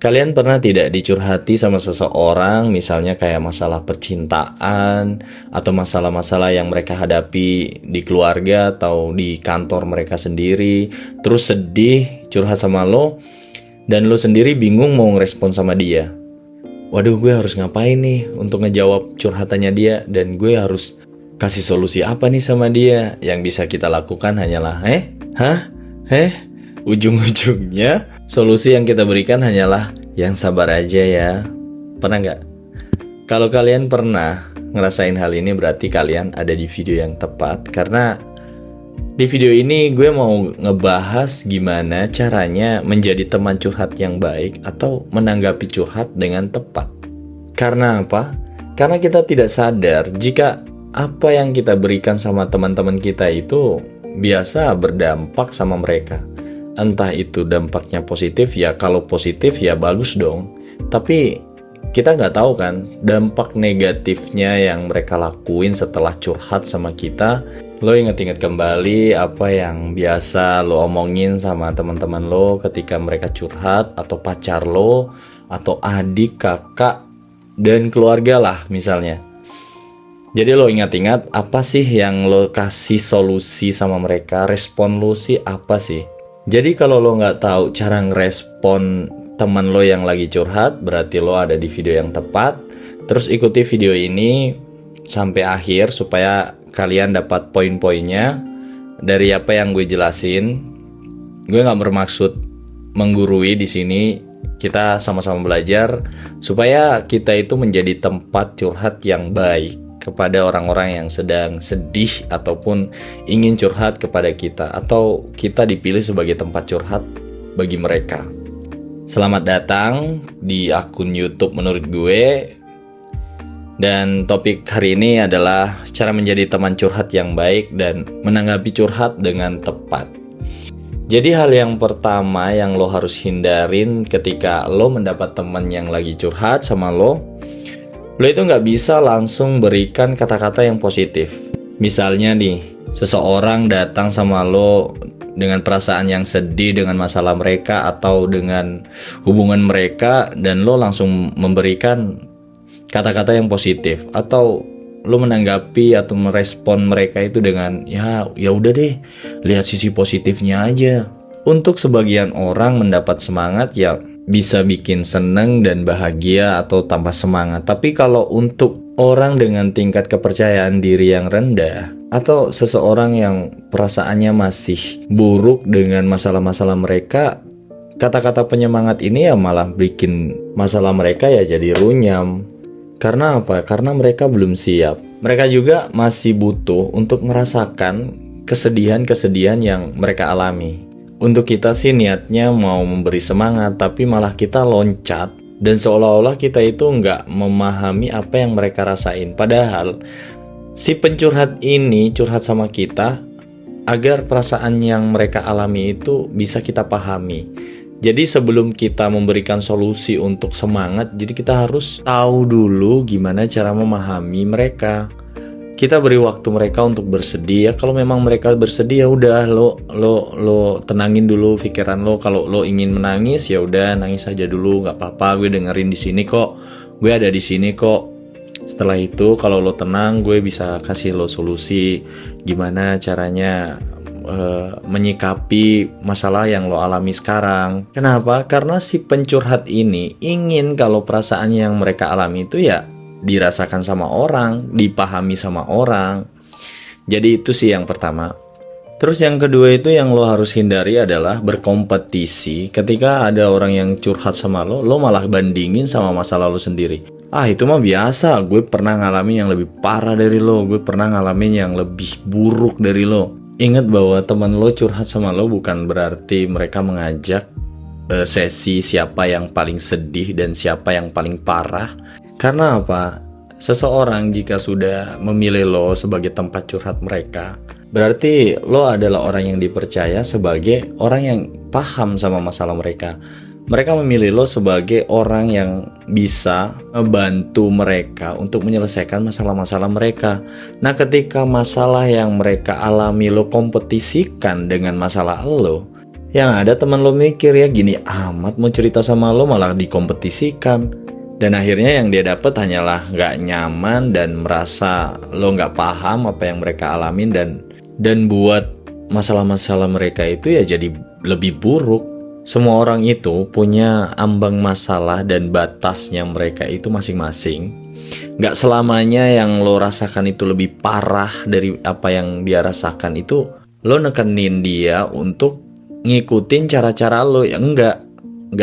Kalian pernah tidak dicurhati sama seseorang, misalnya kayak masalah percintaan, atau masalah-masalah yang mereka hadapi di keluarga atau di kantor mereka sendiri, terus sedih, curhat sama lo, dan lo sendiri bingung mau ngerespon sama dia. Waduh, gue harus ngapain nih untuk ngejawab curhatannya dia, dan gue harus kasih solusi apa nih sama dia? Yang bisa kita lakukan hanyalah, ujung-ujungnya solusi yang kita berikan hanyalah yang sabar aja ya. Pernah nggak? Kalau kalian pernah ngerasain hal ini, berarti kalian ada di video yang tepat. Karena di video ini gue mau ngebahas gimana caranya menjadi teman curhat yang baik atau menanggapi curhat dengan tepat. Karena apa? Karena kita tidak sadar jika apa yang kita berikan sama teman-teman kita itu biasa berdampak sama mereka. Entah itu dampaknya positif, ya kalau positif ya bagus dong. Tapi kita nggak tahu kan dampak negatifnya yang mereka lakuin setelah curhat sama kita. Lo inget-inget kembali apa yang biasa lo omongin sama teman-teman lo ketika mereka curhat, atau pacar lo, atau adik, kakak, dan keluarga lah misalnya. Jadi lo ingat-ingat apa sih yang lo kasih solusi sama mereka, respon lo sih apa sih? Jadi kalau lo nggak tahu cara ngerespon teman lo yang lagi curhat, berarti lo ada di video yang tepat. Terus ikuti video ini sampai akhir supaya kalian dapat poin-poinnya dari apa yang gue jelasin. Gue nggak bermaksud menggurui di sini. Kita sama-sama belajar supaya kita itu menjadi tempat curhat yang baik kepada orang-orang yang sedang sedih ataupun ingin curhat kepada kita, atau kita dipilih sebagai tempat curhat bagi mereka. Selamat datang di akun YouTube menurut gue. Dan topik hari ini adalah cara menjadi teman curhat yang baik dan menanggapi curhat dengan tepat. Jadi hal yang pertama yang lo harus hindarin ketika lo mendapat teman yang lagi curhat sama lo itu nggak bisa langsung berikan kata-kata yang positif. Misalnya nih, seseorang datang sama lo dengan perasaan yang sedih dengan masalah mereka atau dengan hubungan mereka, dan lo langsung memberikan kata-kata yang positif, atau lo menanggapi atau merespon mereka itu dengan ya udah deh, lihat sisi positifnya aja. Untuk sebagian orang mendapat semangat ya bisa bikin seneng dan bahagia atau tambah semangat. Tapi kalau untuk orang dengan tingkat kepercayaan diri yang rendah, atau seseorang yang perasaannya masih buruk dengan masalah-masalah mereka, kata-kata penyemangat ini ya malah bikin masalah mereka ya jadi runyam. Karena apa? Karena mereka belum siap. Mereka juga masih butuh untuk merasakan kesedihan-kesedihan yang mereka alami. Untuk kita sih niatnya mau memberi semangat, tapi malah kita loncat dan seolah-olah kita itu nggak memahami apa yang mereka rasain. Padahal si pencurhat ini curhat sama kita agar perasaan yang mereka alami itu bisa kita pahami. Jadi sebelum kita memberikan solusi untuk semangat, jadi kita harus tahu dulu gimana cara memahami mereka. Kita beri waktu mereka untuk bersedih ya. Kalau memang mereka bersedih ya udah lo tenangin dulu pikiran lo. Kalau lo ingin menangis ya udah nangis aja dulu, nggak apa-apa, gue dengerin di sini kok. Gue ada di sini kok. Setelah itu kalau lo tenang, gue bisa kasih lo solusi gimana caranya menyikapi masalah yang lo alami sekarang. Kenapa? Karena si pencurhat ini ingin kalau perasaan yang mereka alami itu ya dirasakan sama orang, dipahami sama orang. Jadi itu sih yang pertama. Terus yang kedua itu yang lo harus hindari adalah berkompetisi. Ketika ada orang yang curhat sama lo malah bandingin sama masalah lo sendiri. Ah itu mah biasa, gue pernah ngalamin yang lebih parah dari lo, gue pernah ngalamin yang lebih buruk dari lo. Ingat bahwa teman lo curhat sama lo bukan berarti mereka mengajak sesi siapa yang paling sedih dan siapa yang paling parah. Karena apa? Seseorang jika sudah memilih lo sebagai tempat curhat mereka, berarti lo adalah orang yang dipercaya sebagai orang yang paham sama masalah mereka. Mereka memilih lo sebagai orang yang bisa membantu mereka untuk menyelesaikan masalah-masalah mereka. Nah, ketika masalah yang mereka alami lo kompetisikan dengan masalah lo, Yang ada teman lo mikir ya gini amat mau cerita sama lo malah dikompetisikan. Dan akhirnya yang dia dapat hanyalah gak nyaman dan merasa lo gak paham apa yang mereka alamin dan buat masalah-masalah mereka itu ya jadi lebih buruk. Semua orang itu punya ambang masalah dan batasnya mereka itu masing-masing. Gak selamanya yang lo rasakan itu lebih parah dari apa yang dia rasakan itu lo nekenin dia untuk ngikutin cara-cara lo. Ya enggak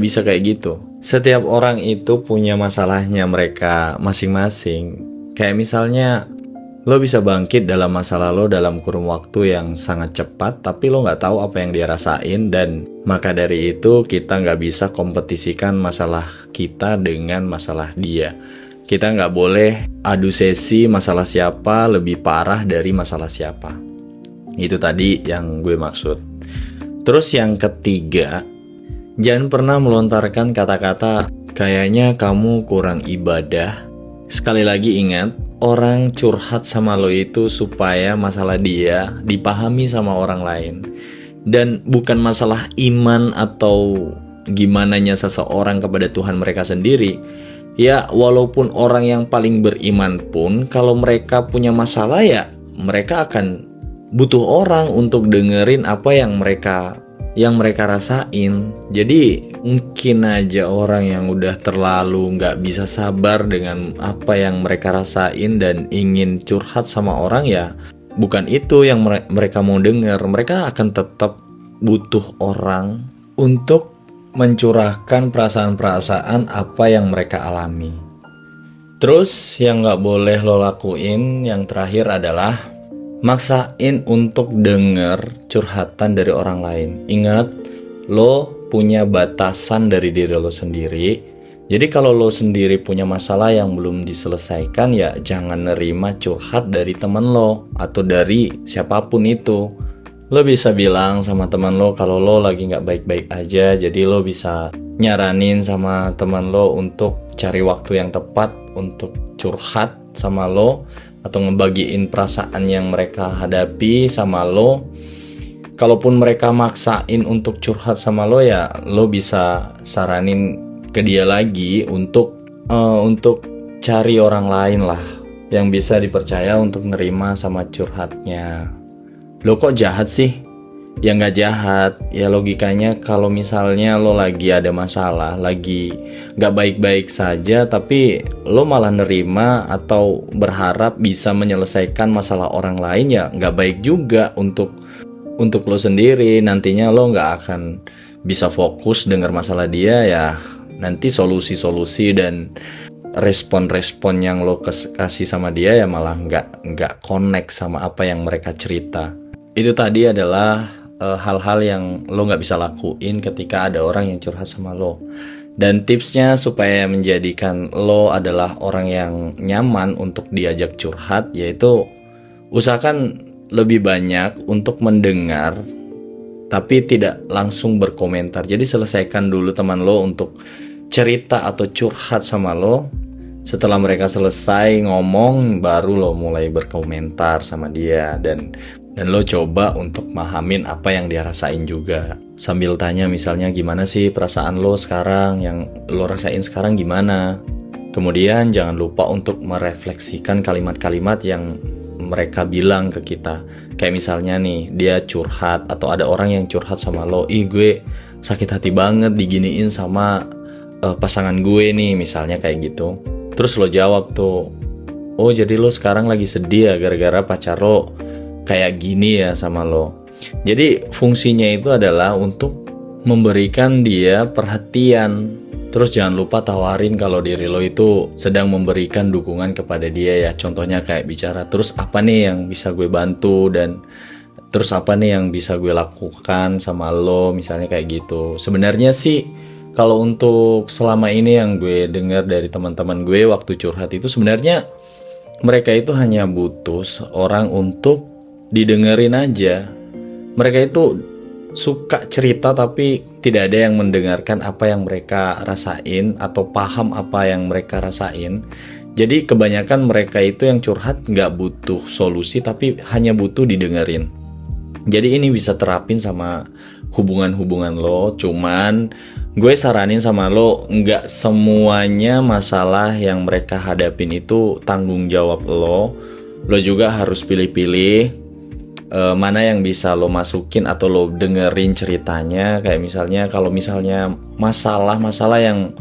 bisa kayak gitu. Setiap orang itu punya masalahnya mereka masing-masing. Kayak misalnya lo bisa bangkit dalam masalah lo dalam kurun waktu yang sangat cepat, tapi lo gak tahu apa yang dia rasain, dan maka dari itu kita gak bisa kompetisikan masalah kita dengan masalah dia. Kita gak boleh adu sesi masalah siapa lebih parah dari masalah siapa. Itu tadi yang gue maksud. Terus yang ketiga, jangan pernah melontarkan kata-kata kayaknya kamu kurang ibadah. Sekali lagi ingat, orang curhat sama lo itu supaya masalah dia dipahami sama orang lain. Dan bukan masalah iman atau gimananya seseorang kepada Tuhan mereka sendiri. Ya walaupun orang yang paling beriman pun kalau mereka punya masalah ya mereka akan butuh orang untuk dengerin apa yang mereka rasain. Jadi mungkin aja orang yang udah terlalu gak bisa sabar dengan apa yang mereka rasain dan ingin curhat sama orang, ya bukan itu yang mereka mau denger. Mereka akan tetap butuh orang untuk mencurahkan perasaan-perasaan apa yang mereka alami. Terus yang gak boleh lo lakuin yang terakhir adalah maksain untuk denger curhatan dari orang lain. Ingat, lo punya batasan dari diri lo sendiri. Jadi kalau lo sendiri punya masalah yang belum diselesaikan, ya jangan nerima curhat dari teman lo atau dari siapapun itu. Lo bisa bilang sama teman lo kalau lo lagi gak baik-baik aja. Jadi lo bisa nyaranin sama teman lo untuk cari waktu yang tepat untuk curhat sama lo, atau ngebagiin perasaan yang mereka hadapi sama lo. Kalaupun mereka maksain untuk curhat sama lo, ya lo bisa saranin ke dia lagi untuk cari orang lain lah yang bisa dipercaya untuk nerima sama curhatnya. Lo kok jahat sih? Ya nggak jahat. Ya logikanya kalau misalnya lo lagi ada masalah, lagi nggak baik-baik saja, tapi lo malah nerima atau berharap bisa menyelesaikan masalah orang lain, ya nggak baik juga untuk lo sendiri. Nantinya lo nggak akan bisa fokus dengar masalah dia, ya nanti solusi-solusi dan respon-respon yang lo kasih sama dia ya malah nggak connect sama apa yang mereka cerita. Itu tadi adalah hal-hal yang lo gak bisa lakuin ketika ada orang yang curhat sama lo. Dan tipsnya supaya menjadikan lo adalah orang yang nyaman untuk diajak curhat, yaitu usahakan lebih banyak untuk mendengar tapi tidak langsung berkomentar. Jadi selesaikan dulu teman lo untuk cerita atau curhat sama lo. Setelah mereka selesai ngomong, baru lo mulai berkomentar sama dia, dan lo coba untuk mahamin apa yang dia rasain juga. Sambil tanya misalnya gimana sih perasaan lo sekarang, yang lo rasain sekarang gimana. Kemudian jangan lupa untuk merefleksikan kalimat-kalimat yang mereka bilang ke kita. Kayak misalnya nih, dia curhat atau ada orang yang curhat sama lo, ih gue sakit hati banget diginiin sama pasangan gue nih, misalnya kayak gitu. Terus lo jawab tuh, oh jadi lo sekarang lagi sedih ya gara-gara pacar lo kayak gini ya sama lo. Jadi fungsinya itu adalah untuk memberikan dia perhatian. Terus jangan lupa tawarin kalau diri lo itu sedang memberikan dukungan kepada dia ya. Contohnya kayak bicara, terus apa nih yang bisa gue bantu, dan terus apa nih yang bisa gue lakukan sama lo, misalnya kayak gitu. Sebenarnya sih kalau untuk selama ini yang gue dengar dari teman-teman gue waktu curhat itu, sebenarnya mereka itu hanya butuh orang untuk didengerin aja. Mereka itu suka cerita tapi tidak ada yang mendengarkan apa yang mereka rasain atau paham apa yang mereka rasain. Jadi kebanyakan mereka itu yang curhat gak butuh solusi tapi hanya butuh didengerin. Jadi ini bisa terapin sama hubungan-hubungan lo. Cuman gue saranin sama lo, nggak semuanya masalah yang mereka hadapin itu tanggung jawab lo. Lo juga harus pilih-pilih mana yang bisa lo masukin atau lo dengerin ceritanya. Kayak misalnya kalau misalnya masalah-masalah yang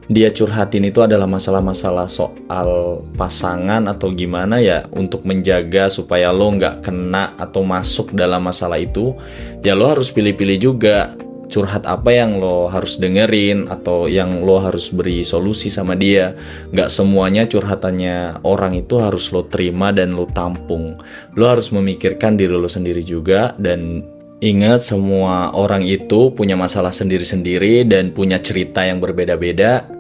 dia curhatin itu adalah masalah-masalah soal pasangan atau gimana ya, untuk menjaga supaya lo nggak kena atau masuk dalam masalah itu, ya lo harus pilih-pilih juga curhat apa yang lo harus dengerin atau yang lo harus beri solusi sama dia. Nggak semuanya curhatannya orang itu harus lo terima dan lo tampung. Lo harus memikirkan diri lo sendiri juga, dan ingat semua orang itu punya masalah sendiri-sendiri dan punya cerita yang berbeda-beda.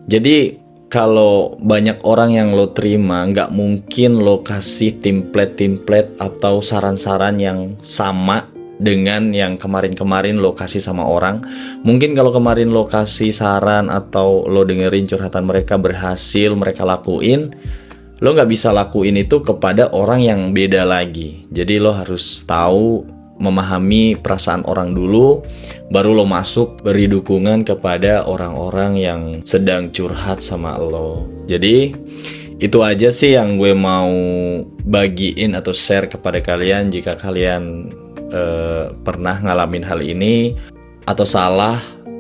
Jadi kalau banyak orang yang lo terima, nggak mungkin lo kasih template atau saran-saran yang sama dengan yang kemarin-kemarin lo kasih sama orang. Mungkin kalau kemarin lo kasih saran atau lo dengerin curhatan mereka berhasil mereka lakuin, lo nggak bisa lakuin itu kepada orang yang beda lagi. Jadi lo harus tahu, memahami perasaan orang dulu, baru lo masuk beri dukungan kepada orang-orang yang sedang curhat sama lo. Jadi itu aja sih yang gue mau bagiin atau share kepada kalian. Jika kalian pernah ngalamin hal ini atau salah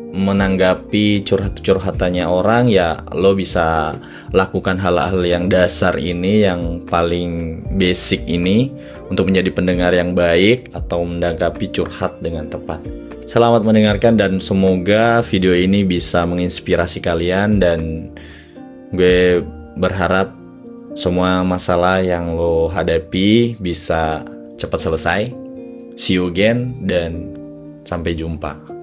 menanggapi curhatannya orang, ya lo bisa lakukan hal-hal yang dasar ini, yang paling basic ini, untuk menjadi pendengar yang baik atau menanggapi curhat dengan tepat. Selamat mendengarkan dan semoga video ini bisa menginspirasi kalian, dan gue berharap semua masalah yang lo hadapi bisa cepat selesai. See you again dan sampai jumpa.